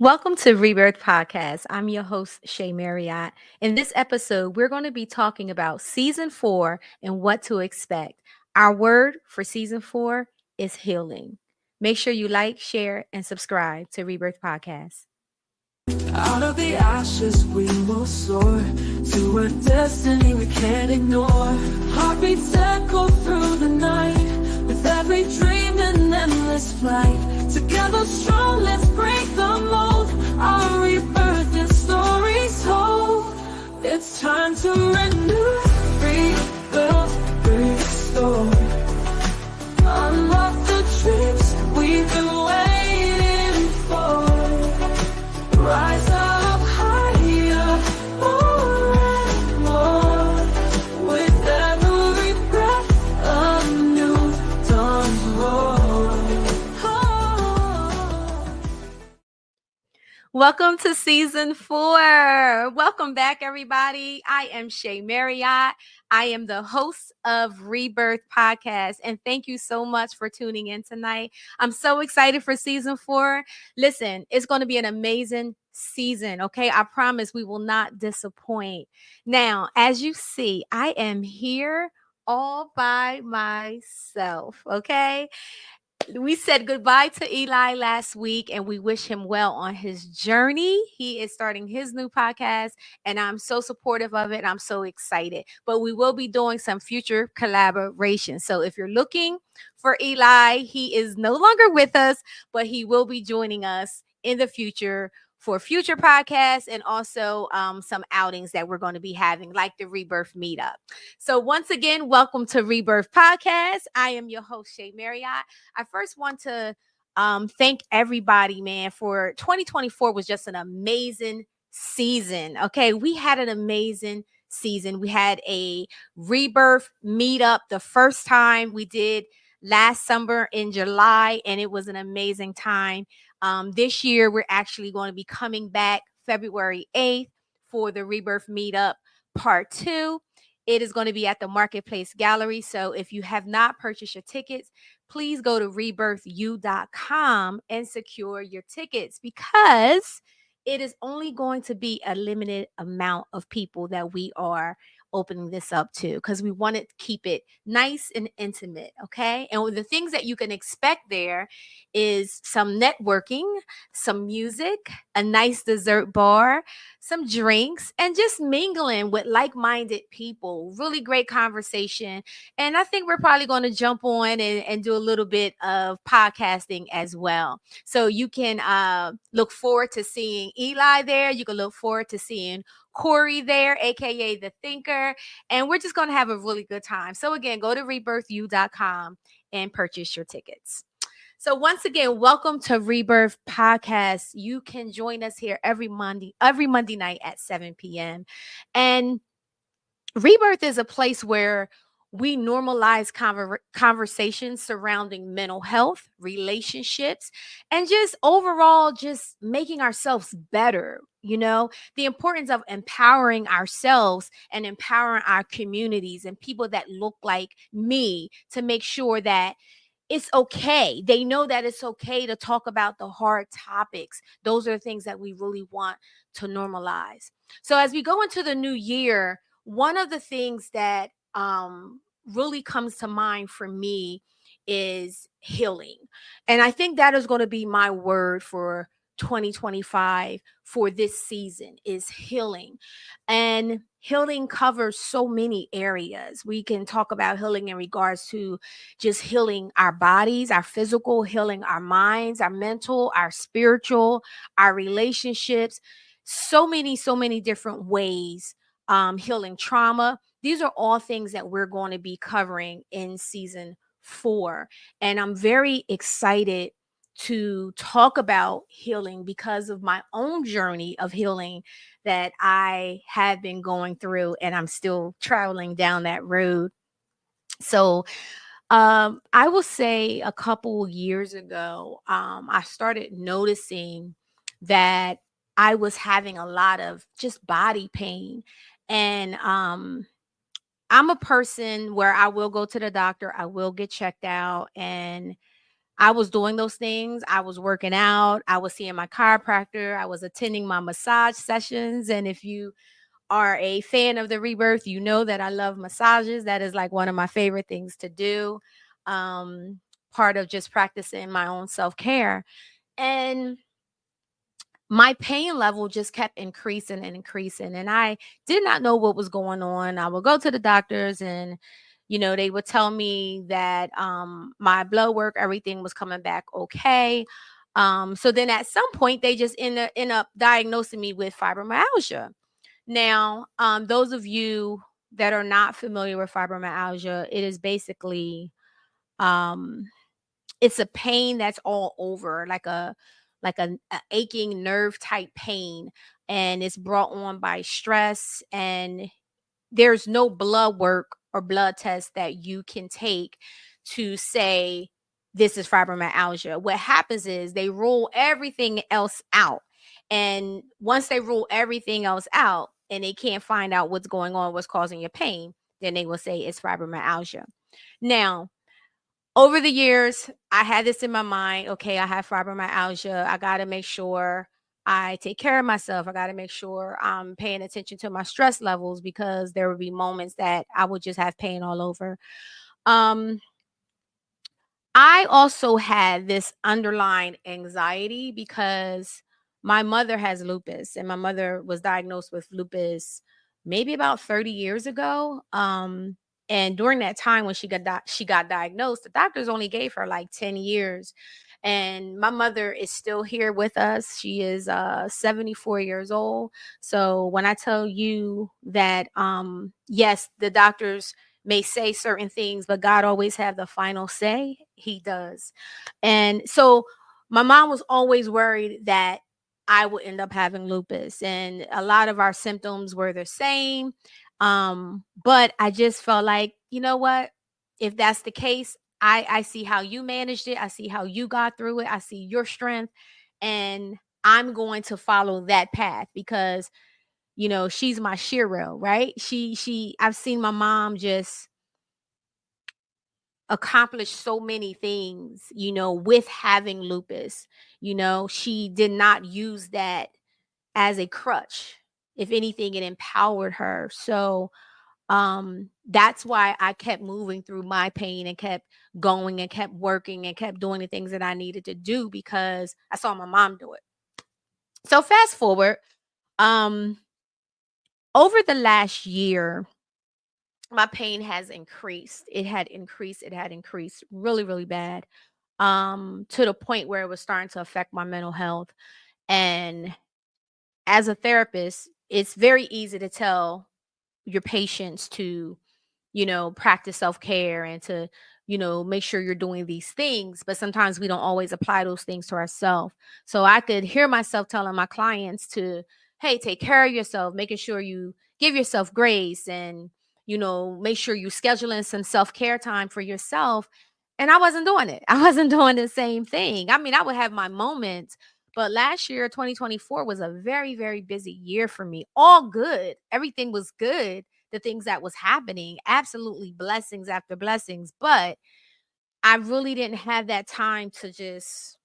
Welcome to Rebirth Podcast. I'm your host, Shea Marriott. In this episode, we're going to be talking about season 4 and what to expect. Our word for season 4 is healing. Make sure you like, share, and subscribe to Rebirth Podcast. Out of the ashes we will soar to a destiny we can't ignore. Heartbeats echo through the night with every dream an endless flight. Together strong, let's break the mold. Our rebirth and stories told. It's time to renew, rebuild, restore. Unlock the dreams we've been waiting for. Rise up higher, more and more. With every breath, a new dawn's roar. Welcome to season 4. Welcome back, everybody. I am Shea Marriott. I am the host of Rebirth Podcast, and thank you so much for tuning in tonight. I'm so excited for season 4. Listen, it's going to be an amazing season, okay? I promise we will not disappoint. Now, as you see, I am here all by myself, okay? We said goodbye to Eli last week and we wish him well on his journey. He is starting his new podcast and I'm so supportive of it. I'm so excited. But we will be doing some future collaborations. So if you're looking for Eli, he is no longer with us, but he will be joining us in the future for future podcasts and also some outings that we're going to be having, like the Rebirth Meetup. So once again, welcome to Rebirth Podcast. I am your host, Shea Marriott. I first want to thank everybody, man, for 2024 was just an amazing season. Okay, we had an amazing season. We had a Rebirth Meetup the first time we did last summer in July, and it was an amazing time. This year, we're actually going to be coming back February 8th for the Rebirth Meetup Part 2. It is going to be at the Marketplace Gallery. So if you have not purchased your tickets, please go to rebirthu.com and secure your tickets because it is only going to be a limited amount of people that we are opening this up to because we want to keep it nice and intimate. Okay. And the things that you can expect there is some networking, some music, a nice dessert bar, some drinks, and just mingling with like-minded people. Really great conversation. And I think we're probably going to jump on and do a little bit of podcasting as well. So you can look forward to seeing Eli there. You can look forward to seeing Corey there, aka The Thinker. And we're just going to have a really good time. So again, go to rebirthu.com and purchase your tickets. So once again, welcome to Rebirth Podcast. You can join us here every Monday night at 7 p.m. And Rebirth is a place where we normalize conversations surrounding mental health, relationships, and just overall just making ourselves better. You know, the importance of empowering ourselves and empowering our communities and people that look like me to make sure that it's okay. They know that it's okay to talk about the hard topics. Those are the things that we really want to normalize. So as we go into the new year, one of the things that really comes to mind for me is healing. And I think that is going to be my word for 2025 for this season is healing. And healing covers so many areas. We can talk about healing in regards to just healing our bodies, our physical, healing our minds, our mental, our spiritual, our relationships, so many different ways. Healing trauma. These are all things that we're going to be covering in season 4. And I'm very excited to talk about healing because of my own journey of healing that I have been going through, and I'm still traveling down that road. So I will say a couple years ago, I started noticing that I was having a lot of just body pain. And I'm a person where I will go to the doctor, I will get checked out, and I was doing those things. I was working out. I was seeing my chiropractor. I was attending my massage sessions. And if you are a fan of the Rebirth, you know that I love massages. That is like one of my favorite things to do. Um, Part of just practicing my own self-care. And my pain level just kept increasing and increasing. And I did not know what was going on. I would go to the doctors and, they would tell me that my blood work, everything was coming back okay. So then at some point, they just end up diagnosing me with fibromyalgia. Now, those of you that are not familiar with fibromyalgia, it is basically um, it's a pain that's all over, like a aching nerve type pain, and it's brought on by stress, and there's no blood work or blood test that you can take to say this is fibromyalgia. What happens is they rule everything else out. And once they rule everything else out and they can't find out what's going on, what's causing your pain, then they will say it's fibromyalgia. Now, over the years, I had this in my mind. Okay, I have fibromyalgia. I got to make sure I take care of myself. I got to make sure I'm paying attention to my stress levels, because there would be moments that I would just have pain all over. Um, I also had this underlying anxiety because my mother has lupus, and my mother was diagnosed with lupus maybe about 30 years ago. And during that time when she got diagnosed, the doctors only gave her like 10 years. And my mother is still here with us. She is 74 years old. So when I tell you that yes, the doctors may say certain things, but God always have the final say. He does. And so my mom was always worried that I would end up having lupus, and a lot of our symptoms were the same. But I just felt like, you know what? If that's the case, I see how you managed it. I see how you got through it. I see your strength, and I'm going to follow that path because she's my shero, right? I've seen my mom just accomplish so many things, with having lupus. She did not use that as a crutch. If anything, it empowered her. So that's why I kept moving through my pain and kept going and kept working and kept doing the things that I needed to do because I saw my mom do it. So fast forward, um over the last year, my pain has increased. It had increased really, really bad. To the point where it was starting to affect my mental health. And as a therapist, it's very easy to tell your patients to, practice self-care and to, make sure you're doing these things. But sometimes we don't always apply those things to ourselves. So I could hear myself telling my clients to, hey, take care of yourself, making sure you give yourself grace and, make sure you schedule in some self-care time for yourself. And I wasn't doing it. I wasn't doing the same thing. I mean, I would have my moments, but last year, 2024, was a very, very busy year for me. All good. Everything was good. The things that was happening, absolutely blessings after blessings. But I really didn't have that time to just,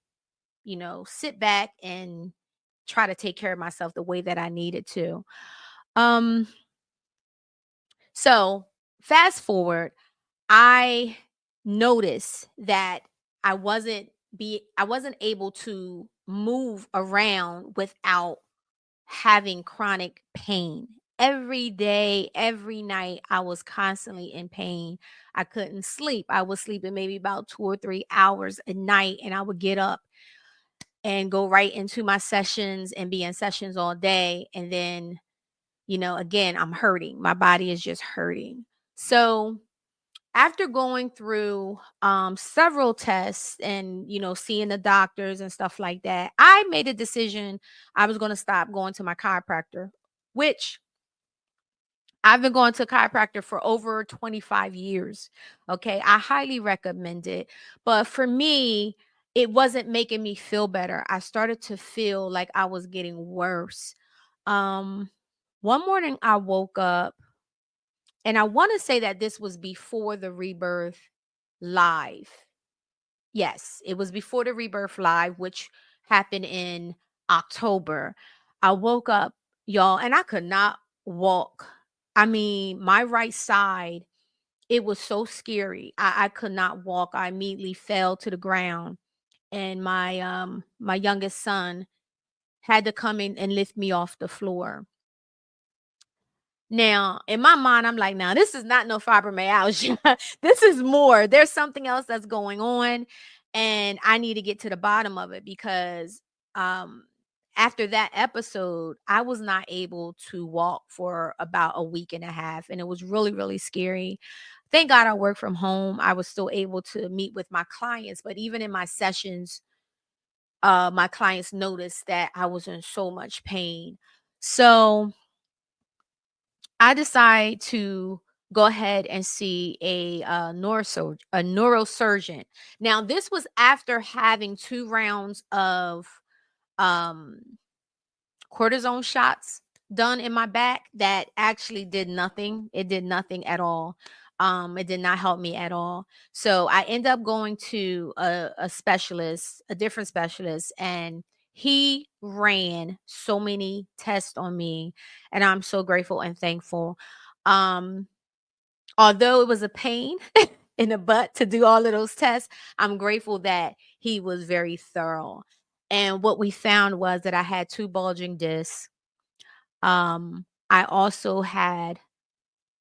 sit back and try to take care of myself the way that I needed to. Um, so fast forward, I noticed that I wasn't able to move around without having chronic pain. Every day, every night, I was constantly in pain. I couldn't sleep. I was sleeping maybe about 2 or 3 hours a night, and I would get up and go right into my sessions and be in sessions all day. And then, again, I'm hurting. My body is just hurting. So, after going through several tests and seeing the doctors and stuff like that, I made a decision I was going to stop going to my chiropractor, which I've been going to a chiropractor for over 25 years. Okay, I highly recommend it, but for me, it wasn't making me feel better. I started to feel like I was getting worse. um One morning I woke up, and I want to say that this was before the Rebirth live. Yes, it was before the Rebirth Live, which happened in October. I woke up, y'all, and I could not walk. I mean, my right side, it was so scary. I could not walk. I immediately fell to the ground. And my youngest son had to come in and lift me off the floor. Now, in my mind, I'm like, now this is not no fibromyalgia. This is more. There's something else that's going on, and I need to get to the bottom of it because um after that episode, I was not able to walk for about a week and a half, and it was really, really scary. Thank God I work from home. I was still able to meet with my clients, but even in my sessions, my clients noticed that I was in so much pain. So I decide to go ahead and see a neurosurgeon. Now, this was after having 2 rounds of um, cortisone shots done in my back that actually did nothing. It did nothing at all. It did not help me at all. So I end up going to a specialist, a different specialist, and he ran so many tests on me, and I'm so grateful and thankful. Um, Although it was a pain in the butt to do all of those tests, I'm grateful that he was very thorough. And what we found was that I had 2 bulging discs. I also had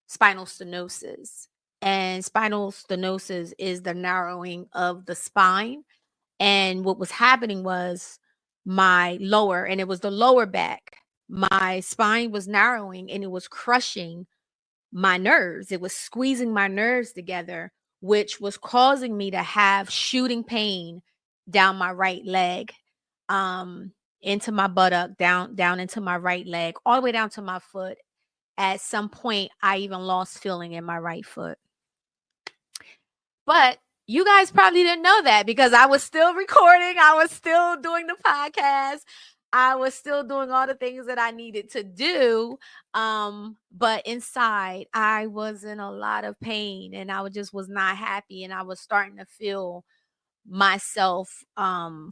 spinal stenosis. And spinal stenosis is the narrowing of the spine. And what was happening was my lower, and it was the lower back, my spine was narrowing and it was crushing my nerves. It was squeezing my nerves together, which was causing me to have shooting pain down my right leg, um, into my buttock, down into my right leg, all the way down to my foot. At some point, I even lost feeling in my right foot. But you guys probably didn't know that because I was still recording. I was still doing the podcast. I was still doing all the things that I needed to do. But inside, I was in a lot of pain and I just was not happy. And I was starting to feel myself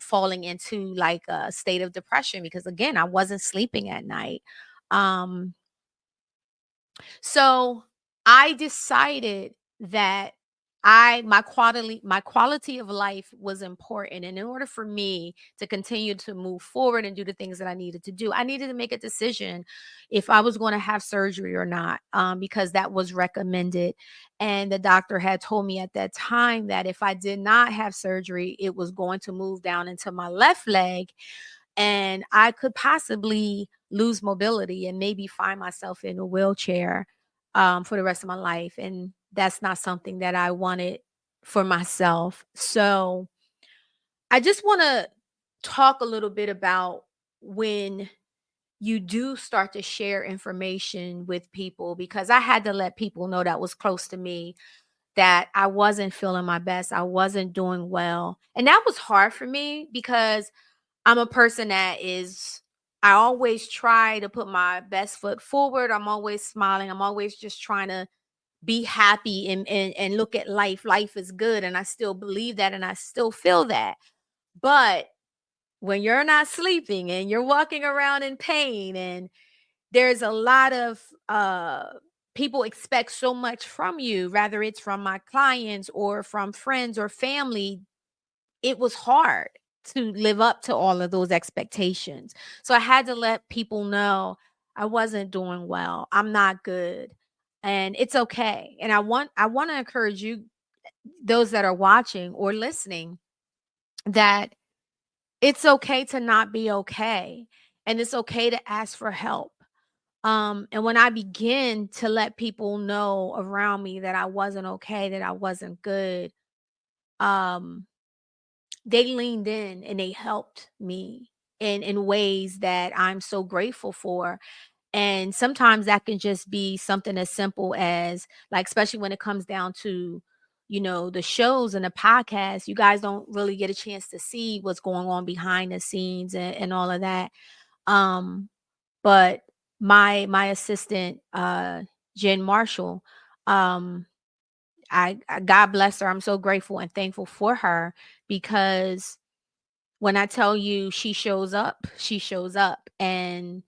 falling into like a state of depression because again, I wasn't sleeping at night. Um so I decided that my quality of life was important. And in order for me to continue to move forward and do the things that I needed to do, I needed to make a decision if I was going to have surgery or not, because that was recommended. And the doctor had told me at that time that if I did not have surgery, it was going to move down into my left leg and I could possibly lose mobility and maybe find myself in a wheelchair for the rest of my life. And that's not something that I wanted for myself. So I just want to talk a little bit about when you do start to share information with people, because I had to let people know that was close to me that I wasn't feeling my best. I wasn't doing well. And that was hard for me because I'm a person I always try to put my best foot forward. I'm always smiling. I'm always just trying to be happy and look at life. Life is good. And I still believe that and I still feel that. But when you're not sleeping and you're walking around in pain, and there's a lot of people expect so much from you, whether it's from my clients or from friends or family, it was hard to live up to all of those expectations. So I had to let people know I wasn't doing well. I'm not good. And it's okay. And I want to encourage you, those that are watching or listening, that it's okay to not be okay. And it's okay to ask for help. And when I begin to let people know around me that I wasn't okay, that I wasn't good, um, they leaned in and they helped me in ways that I'm so grateful for. And sometimes that can just be something as simple as, like, especially when it comes down to, the shows and the podcast, you guys don't really get a chance to see what's going on behind the scenes and all of that. Um, but my assistant, Jen Marshall, um, God bless her. I'm so grateful and thankful for her, because when I tell you she shows up, she shows up. And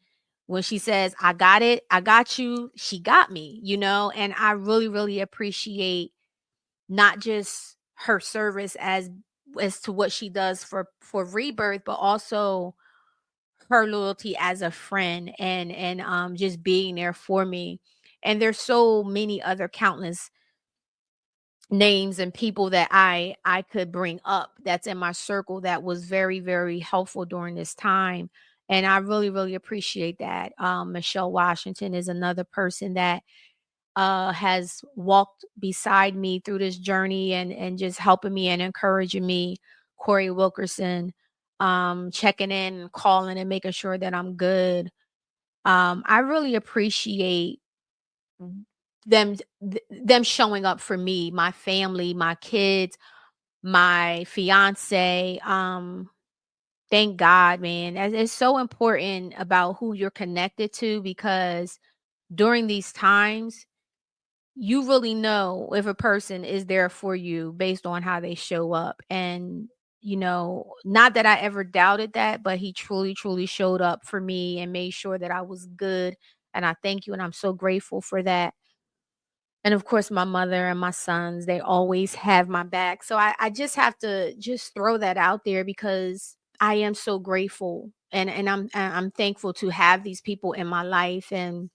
when she says, I got it, I got you, she got me, and I really, really appreciate not just her service as to what she does for Rebirth, but also her loyalty as a friend, and just being there for me. And there's so many other countless names and people that I could bring up that's in my circle that was very, very helpful during this time. And I really, really appreciate that. Michelle Washington is another person that has walked beside me through this journey, and just helping me and encouraging me. Corey Wilkerson, checking in and calling and making sure that I'm good. I really appreciate them them showing up for me, my family, my kids, my fiance. Thank God, man. It's so important about who you're connected to, because during these times, you really know if a person is there for you based on how they show up. And, not that I ever doubted that, but he truly, truly showed up for me and made sure that I was good. And I thank you. And I'm so grateful for that. And of course, my mother and my sons, they always have my back. So I just have to just throw that out there, because I am so grateful, and I'm thankful to have these people in my life. And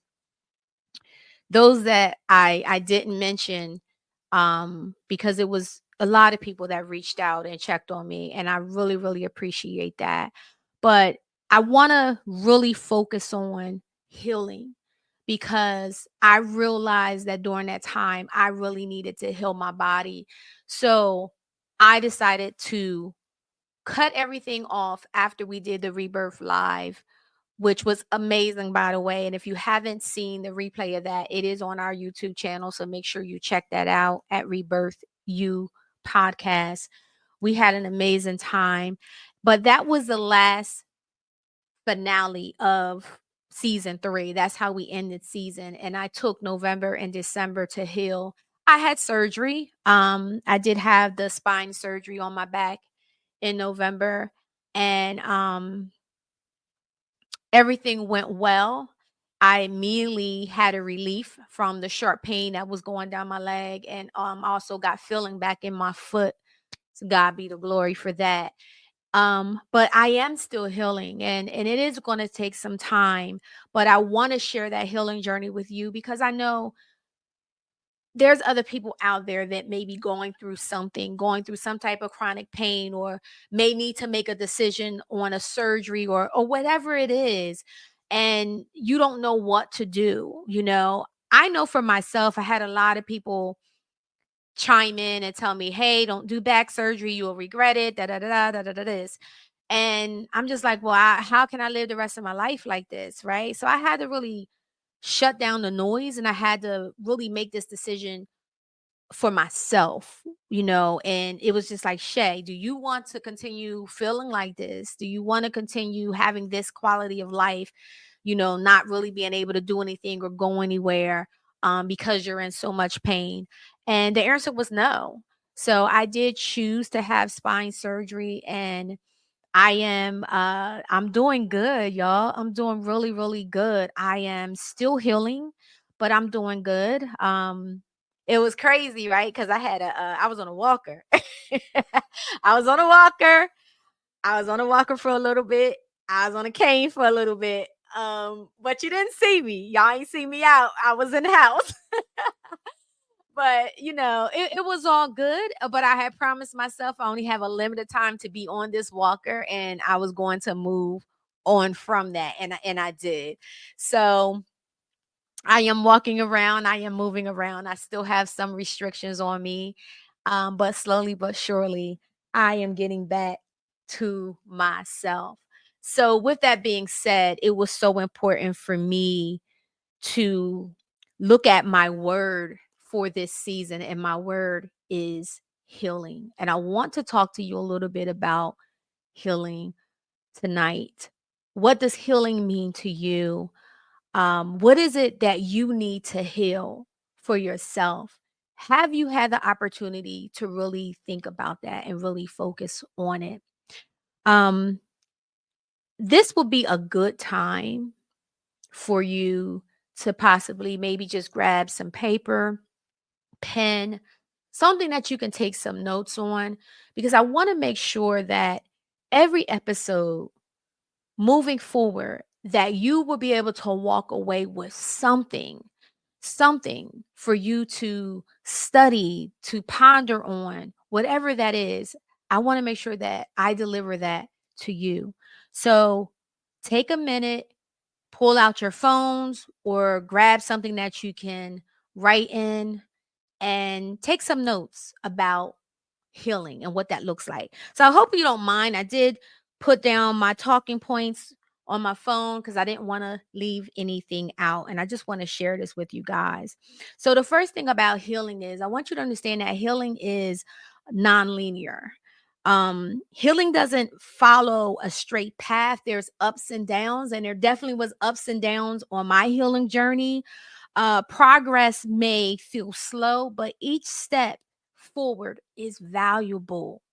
those that I didn't mention, because it was a lot of people that reached out and checked on me, and I really, really appreciate that. But I want to really focus on healing, because I realized that during that time I really needed to heal my body. So I decided to cut everything off after we did the Rebirth Live, which was amazing, by the way. And if you haven't seen the replay of that, it is on our YouTube channel. So make sure you check that out at Rebirth You Podcast. We had an amazing time. But that was the last finale of season 3. That's how we ended season. And I took November and December to heal. I had surgery. I did have the spine surgery on my back in November. And everything went well. I immediately had a relief from the sharp pain that was going down my leg, and also got feeling back in my foot. So God be the glory for that. But I am still healing, and it is going to take some time, but I want to share that healing journey with you, because I know there's other people out there that may be going through something, going through some type of chronic pain, or may need to make a decision on a surgery, or whatever it is. And you don't know what to do. I know for myself, I had a lot of people chime in and tell me, hey, don't do back surgery. You'll regret it. Da da da da da da this. And I'm just like, well, how can I live the rest of my life like this? Right. So I had to really shut down the noise, and I had to really make this decision for myself, and it was just like, Shay, do you want to continue feeling like this? Do you want to continue having this quality of life, not really being able to do anything or go anywhere, because you're in so much pain? And the answer was no. So I did choose to have spine surgery, and I'm doing good, y'all. I'm doing really, really good. I am still healing, but I'm doing good. It was crazy, right? Because I was on a walker. I was on a walker. I was on a walker for a little bit. I was on a cane for a little bit. But you didn't see me. Y'all ain't see me out. I was in the house. But it was all good. But I had promised myself I only have a limited time to be on this walker, and I was going to move on from that, and I did. So I am walking around, I am moving around. I still have some restrictions on me, but slowly but surely I am getting back to myself. So with that being said, it was so important for me to look at my word for this season, and my word is healing. And I want to talk to you a little bit about healing tonight. What does healing mean to you? What is it that you need to heal for yourself? Have you had the opportunity to really think about that and really focus on it? Um, this will be a good time for you to possibly maybe just grab some paper, pen, something that you can take some notes on, because I want to make sure that every episode moving forward, that you will be able to walk away with something for you to study, to ponder on, whatever that is. I want to make sure that I deliver that to you. So take a minute, pull out your phones or grab something that you can write in and take some notes about healing and what that looks like. So I hope you don't mind. I did put down my talking points on my phone because I didn't want to leave anything out. And I just want to share this with you guys. So the first thing about healing is I want you to understand that healing is nonlinear. Healing doesn't follow a straight path. There's ups and downs, and there definitely was ups and downs on my healing journey. Progress may feel slow, but each step forward is valuable.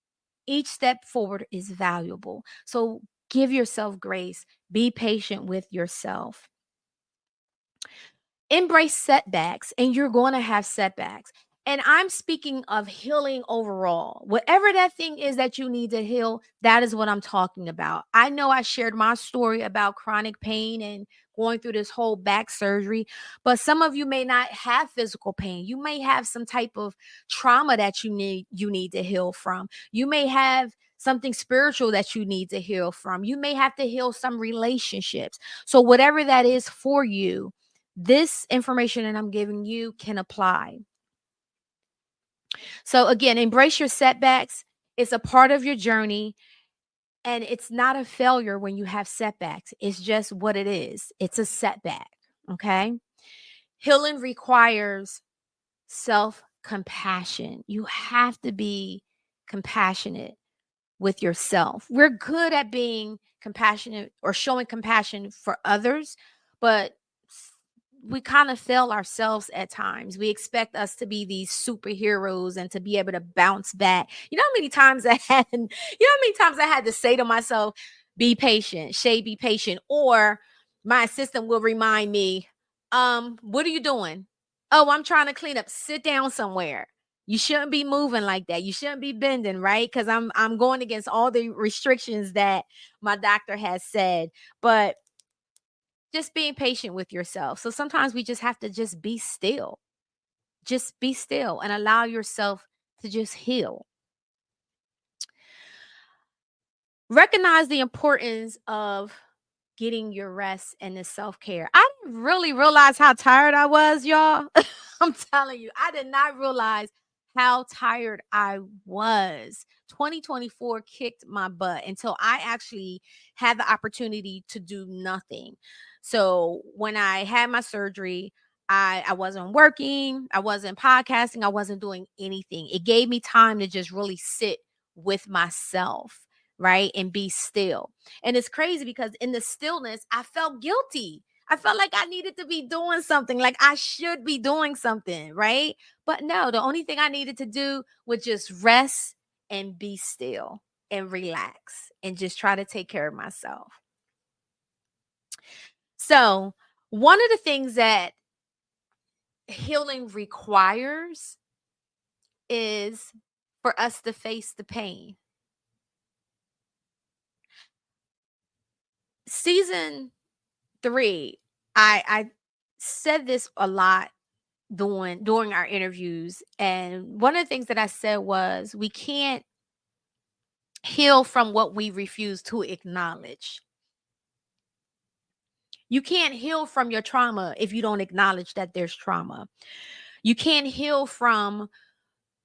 Each step forward is valuable. So give yourself grace. Be patient with yourself. Embrace setbacks, and you're going to have setbacks. And I'm speaking of healing overall. Whatever that thing is that you need to heal, that is what I'm talking about. I know I shared my story about chronic pain and going through this whole back surgery, but some of you may not have physical pain. You may have some type of trauma that you need to heal from. You may have something spiritual that you need to heal from. You may have to heal some relationships. So whatever that is for you, this information that I'm giving you can apply. So, again, embrace your setbacks. It's a part of your journey, and it's not a failure when you have setbacks. It's just what it is. It's a setback. Okay. Healing requires self compassion. You have to be compassionate with yourself. We're good at being compassionate or showing compassion for others, but we kind of fail ourselves at times. We expect us to be these superheroes and to be able to bounce back. You know how many times I had to say to myself, be patient, Shay, be patient. Or my assistant will remind me, what are you doing? Oh, I'm trying to clean up. Sit down somewhere. You shouldn't be moving like that. You shouldn't be bending, right? Because I'm going against all the restrictions that my doctor has said. But just being patient with yourself. So sometimes we just have to just be still. Just be still and allow yourself to just heal. Recognize the importance of getting your rest and the self-care. I didn't really realize how tired I was, y'all. I'm telling you, I did not realize how tired I was. 2024 kicked my butt until I actually had the opportunity to do nothing. So when I had my surgery, I wasn't working, I wasn't podcasting, I wasn't doing anything. It gave me time to just really sit with myself, right? And be still. And it's crazy because in the stillness, I felt guilty. I felt like I needed to be doing something, like I should be doing something, right? But no, the only thing I needed to do was just rest and be still and relax and just try to take care of myself. So, one of the things that healing requires is for us to face the pain. Season 3, I said this a lot during our interviews, and one of the things that I said was we can't heal from what we refuse to acknowledge. You can't heal from your trauma if you don't acknowledge that there's trauma. You can't heal from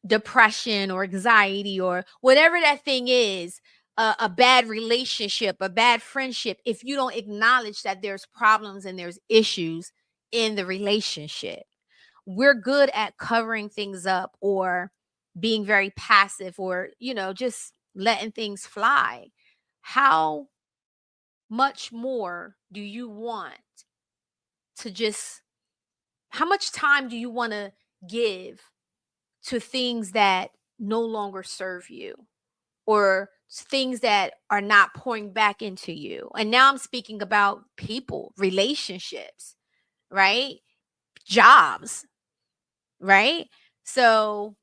depression or anxiety or whatever that thing is, a bad relationship, a bad friendship, if you don't acknowledge that there's problems and there's issues in the relationship. We're good at covering things up or being very passive or, just letting things fly. How much more do you want to just, how much time do you want to give to things that no longer serve you, or things that are not pouring back into you. And now I'm speaking about people, relationships, right? Jobs, right? So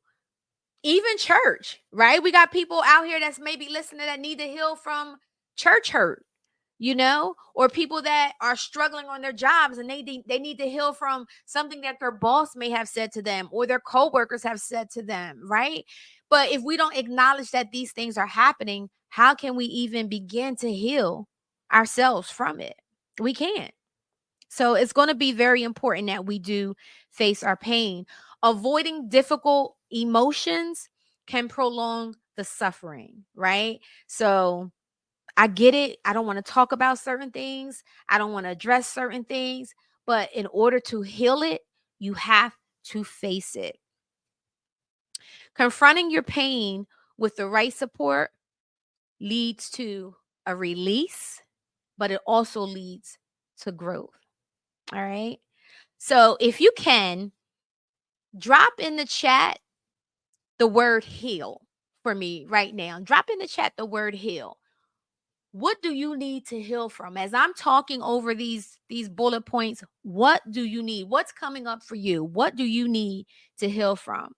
even church, right? We got people out here that's maybe listening that need to heal from church hurt, or people that are struggling on their jobs, and they need to heal from something that their boss may have said to them or their coworkers have said to them, right? But if we don't acknowledge that these things are happening, how can we even begin to heal ourselves from it? We can't. So it's going to be very important that we do face our pain. Avoiding difficult emotions can prolong the suffering, right? So I get it. I don't want to talk about certain things. I don't want to address certain things. But in order to heal it, you have to face it. Confronting your pain with the right support leads to a release, but it also leads to growth. All right. So if you can, drop in the chat the word heal for me right now. Drop in the chat the word heal. What do you need to heal from? As I'm talking over these bullet points, what do you need? What's coming up for you? What do you need to heal from?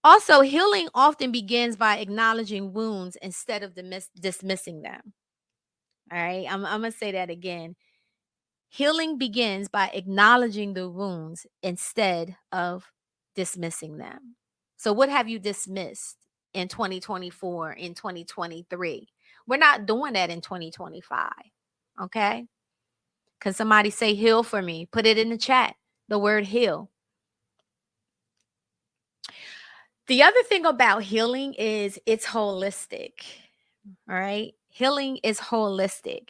Also, healing often begins by acknowledging wounds instead of dismissing them. All right, I'm going to say that again. Healing begins by acknowledging the wounds instead of dismissing them. So, what have you dismissed in 2024, in 2023? We're not doing that in 2025. Okay. Can somebody say heal for me? Put it in the chat, the word heal. The other thing about healing is it's holistic. All right. Healing is holistic.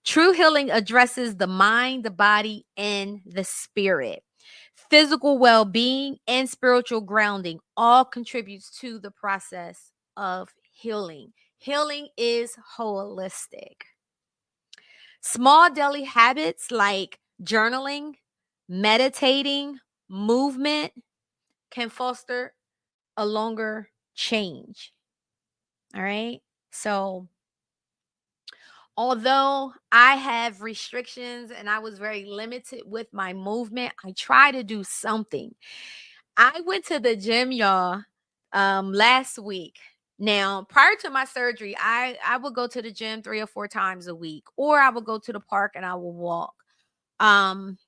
True healing addresses the mind, the body, and the spirit. Physical well-being and spiritual grounding all contributes to the process of healing. Healing is holistic. Small daily habits like journaling, meditating, movement can foster a longer change. All right. So, although I have restrictions and I was very limited with my movement, I try to do something. I went to the gym, y'all, last week. Now, prior to my surgery, I would go to the gym 3 or 4 times a week, or I would go to the park and I would walk. Um,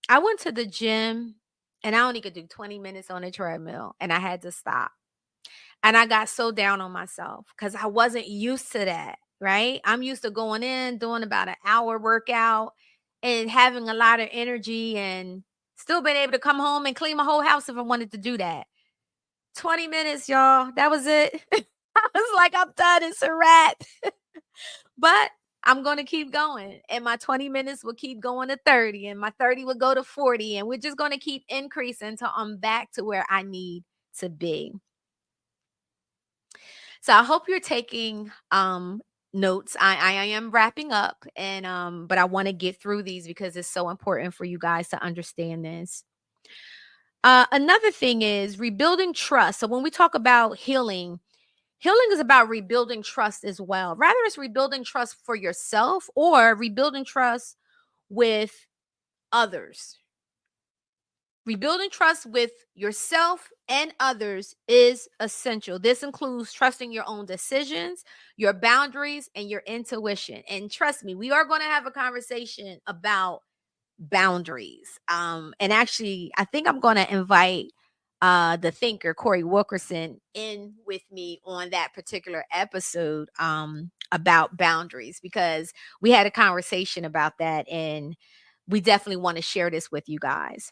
I went to the gym and I only could do 20 minutes on a treadmill, and I had to stop. And I got so down on myself because I wasn't used to that, right? I'm used to going in, doing about an hour workout and having a lot of energy and still being able to come home and clean my whole house if I wanted to do that. 20 minutes, y'all. That was it. I was like, I'm done. It's a wrap. But I'm going to keep going. And my 20 minutes will keep going to 30, and my 30 will go to 40. And we're just going to keep increasing until I'm back to where I need to be. So I hope you're taking notes. I am wrapping up, and but I want to get through these because it's so important for you guys to understand this. Another thing is rebuilding trust. So when we talk about healing, healing is about rebuilding trust as well. Rather, it's rebuilding trust for yourself or rebuilding trust with others. Rebuilding trust with yourself and others is essential. This includes trusting your own decisions, your boundaries, and your intuition. And trust me, we are going to have a conversation about boundaries. And actually, I think I'm going to invite the thinker Corey Wilkerson in with me on that particular episode about boundaries, because we had a conversation about that, and we definitely want to share this with you guys.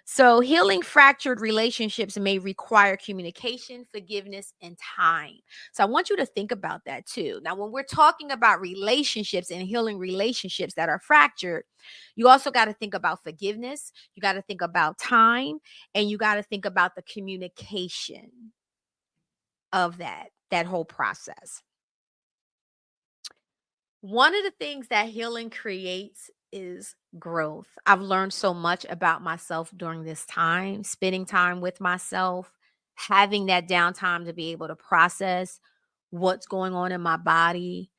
So, healing fractured relationships may require communication, forgiveness, and time. So, I want you to think about that too. Now, when we're talking about relationships and healing relationships that are fractured, you also got to think about forgiveness, you got to think about time, and you got to think about the communication of that whole process. One of the things that healing creates is growth. I've learned so much about myself during this time, spending time with myself, having that downtime to be able to process what's going on in my body,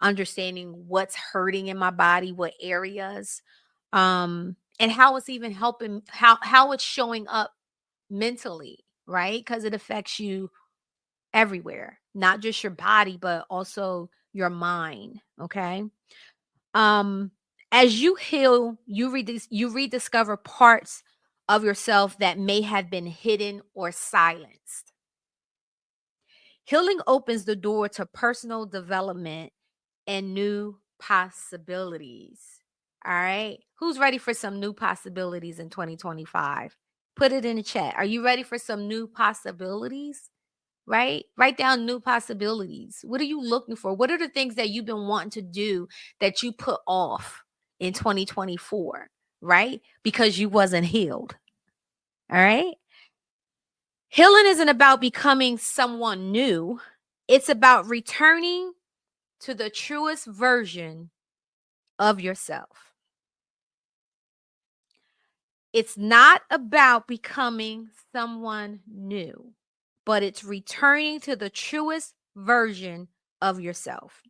understanding what's hurting in my body, what areas, and how it's even helping, how it's showing up mentally, right? Because it affects you everywhere, not just your body, but also your mind. Okay. Um, as you heal, you rediscover parts of yourself that may have been hidden or silenced. Healing opens the door to personal development and new possibilities. All right. Who's ready for some new possibilities in 2025? Put it in the chat. Are you ready for some new possibilities? Right? Write down new possibilities. What are you looking for? What are the things that you've been wanting to do that you put off in 2024, right? Because you wasn't healed. All right? Healing isn't about becoming someone new. It's about returning to the truest version of yourself. It's not about becoming someone new, but it's returning to the truest version of yourself.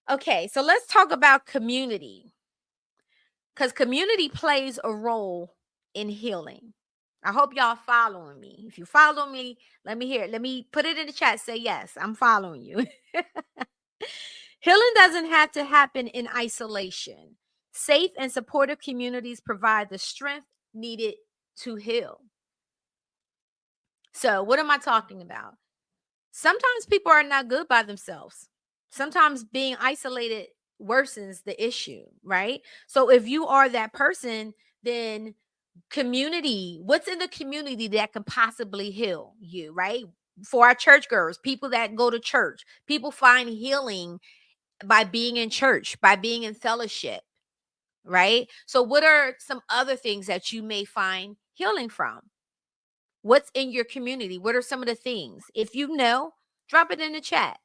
Okay, so let's talk about community, because community plays a role in healing. I hope y'all following me. If you follow me, let me hear it. Let me put it in the chat. Say yes, I'm following you. Healing doesn't have to happen in isolation. Safe and supportive communities provide the strength needed to heal. So, what am I talking about? Sometimes people are not good by themselves. Sometimes being isolated worsens the issue, right? So if you are that person, then community, what's in the community that can possibly heal you, right? For our church girls, people that go to church, people find healing by being in church, by being in fellowship, right? So what are some other things that you may find healing from? What's in your community? What are some of the things? If you know, drop it in the chat.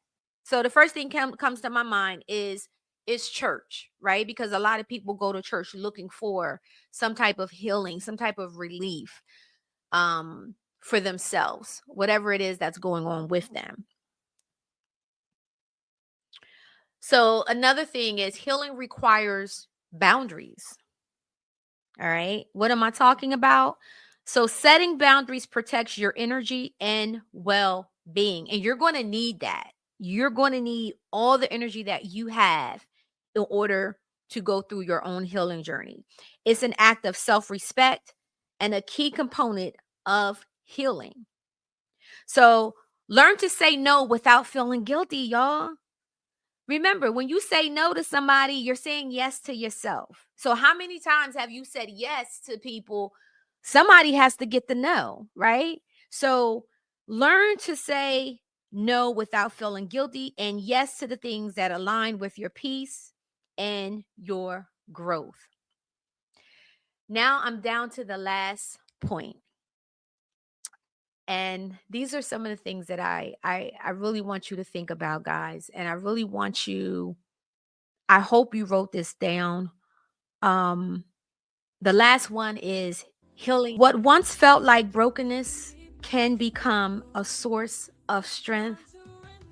So the first thing comes to my mind is church, right? Because a lot of people go to church looking for some type of healing, some type of relief for themselves, whatever it is that's going on with them. So another thing is healing requires boundaries. All right. What am I talking about? So setting boundaries protects your energy and well-being. And you're going to need that. You're going to need all the energy that you have in order to go through your own healing journey. It's an act of self-respect and a key component of healing. So learn to say no without feeling guilty, y'all. Remember, when you say no to somebody, you're saying yes to yourself. So how many times have you said yes to people? Somebody has to get the no, right? So learn to say no without feeling guilty and yes to the things that align with your peace and your growth. Now I'm down to the last point. And these are some of the things that I really want you to think about, guys. And I really want you, I hope you wrote this down. The last one is healing. What once felt like brokenness can become a source of strength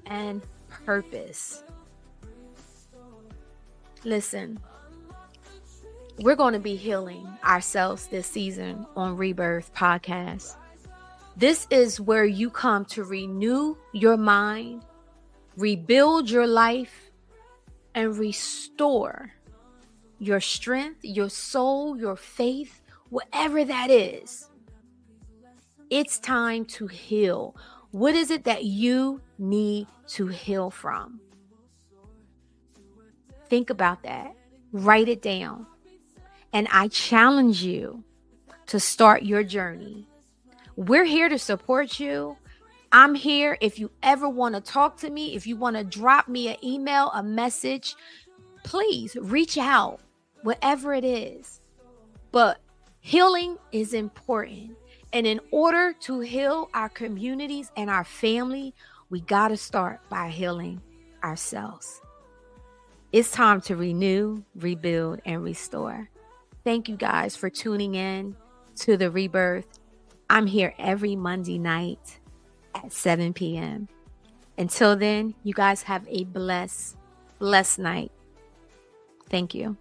and purpose. Listen, we're going to be healing ourselves this season on Rebirth Podcast. This is where you come to renew your mind, rebuild your life, and restore your strength, your soul, your faith, whatever that is. It's time to heal. What is it that you need to heal from? Think about that. Write it down. And I challenge you to start your journey. We're here to support you. I'm here. If you ever want to talk to me, if you want to drop me an email, a message, please reach out, whatever it is. But healing is important. And in order to heal our communities and our family, we got to start by healing ourselves. It's time to renew, rebuild, and restore. Thank you guys for tuning in to the Rebirth. I'm here every Monday night at 7 p.m. Until then, you guys have a blessed night. Thank you.